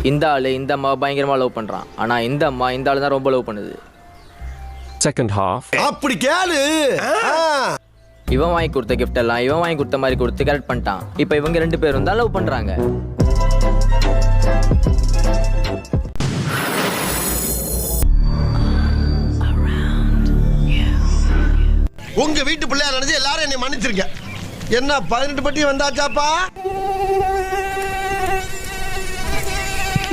இந்த ஆள் இந்த அம்மாவை பயங்கரமாக லவ் பண்ணுறான். ஆனால் இந்த அம்மா இந்த ஆள் தான் ரொம்ப லவ் பண்ணுது. Second half. அப்படி கேளு. இவன் வாங்கி கொடுத்த கிஃப்ட் எல்லாம் இவன் வாங்கி கொடுத்த மாதிரி கொடுத்து கரெக்ட் பண்ணிட்டான். இப்போ இவங்க 2 பேரும் தான் லவ் பண்ணுறாங்க. உங்க வீட்டு பிள்ளையா நினைச்சு எல்லாரும் என்னை மன்னிச்சிருக்க. என்ன 18 பட்டி வந்தாச்சாப்பா?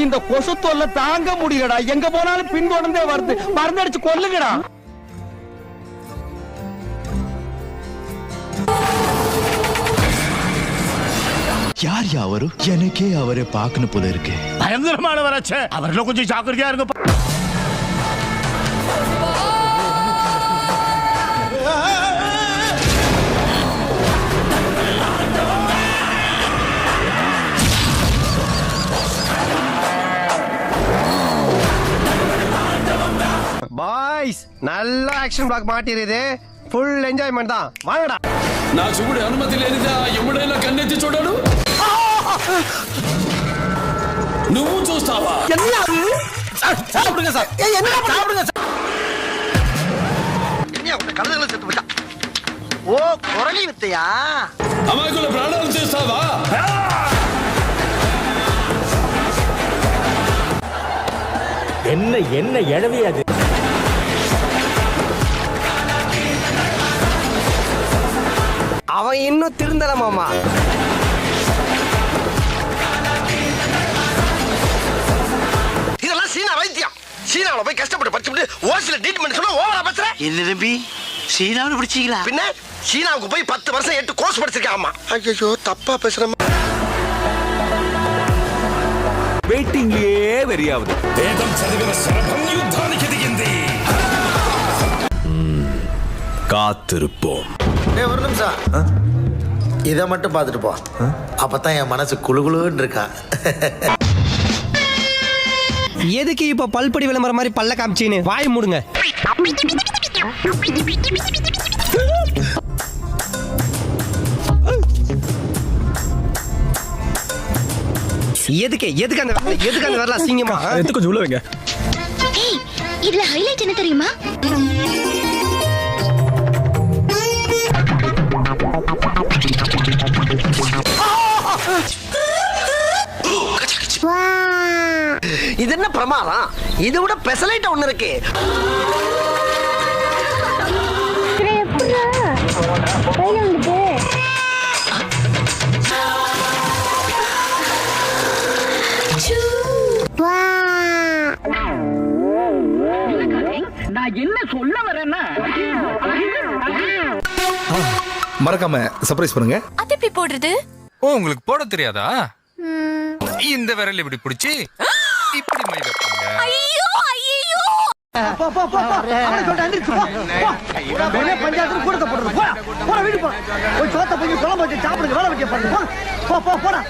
இந்த கொசு தொல்லை தாங்க முடியலடா. எங்க போனாலும் பின்தொடர்ந்தே வருது. மருந்தடிச்சு கொல்லுங்கடா. யார் அவரு? எனக்கே அவரை பார்க்கணும் போல இருக்கு. பயங்கரமானவராச்சே. அவர்ல கொஞ்சம் ஜாக்கிரதையா இருங்க. பாய்ஸ் நல்ல ஆக்ஷன் பிளாக் మాటిరిది ఫుల్ ఎంజాయ్మెంట్ దా వాங்கடா నా చూడు అనుమతి లేనిదా ఎముడైనా కన్నెత్తి చూడడు నువ్వు చూస్తావా சாப்பிடுங்க சார். என்ன சாப்பிடுங்க சார். என்ன உங்க கழுதைகளை செத்து போச்சா? ஓ குரலி வித்தையா? అమాయకుల ప్రాణాలు చేస్తావా என்ன எழவி அது? அவன் இன்னும் திருந்தல மாமா. இதெல்லாம் சீனா வைத்தியம். சீனாவுல போய் கஷ்டப்பட்டு படிச்சுட்டு ஓசில ட்ரீட்மெண்ட் சொன்னா ஓவரா பேசுற. என்ன தம்பி சீனாவில் பிடிச்சிங்களா? பின்ன சீனாவுக்கு போய் 10 வருஷம் 8 கோர்ஸ் படிச்சிருக்கேன். ஆமா. ஐயோ தப்பா பேசுறேன். வெயிட்டிங்லயே வெறியாவது. వేదం చదివిన శరభం యుద్ధానికి దిగింది காத்திருப்போம். ஒரு நிமிஷம் இதை மட்டும் பார்த்துட்டு போ. அப்பதான் என் மனசு குளுகுளுன்னு இருக்கா. எதுக்கு இப்ப பல்படி விளம்பரம் மாதிரி பல்ல காமிச்சின்னு வாய் மூடுங்க. எதுக்கு அந்த வரல அசிங்கமா? எடுத்து கொஞ்சம் உள்ள வைங்க. ஏய் இதுல ஹைலைட் என்ன தெரியுமா? இது என்ன பிரமாதம்? இதை விட பெசலைட் ஒண்ணு இருக்கு. நான் என்ன சொல்ல வரேன்னா மறக்காம சர்ப்ரைஸ் பண்ணுங்க. அது எப்படி போடுறது? ஓ உங்களுக்கு போட தெரியாதா? இந்த விரல் இப்படி பிடிச்சி இப்படி மை வைப்பாங்க. ஐயோ ஐயோ போ போ போ அவனை சொல்லிட்டு அந்திரிச்சு போ. உடனே பஞ்சாயத்து கூடத்தை போடுறது. போடா போடா வீடு போ. போய் சோத்த போய் குழம்பு வச்சு சாப்பிடுங்க. வேலை வைக்க பாருங்க. போ போ போடா.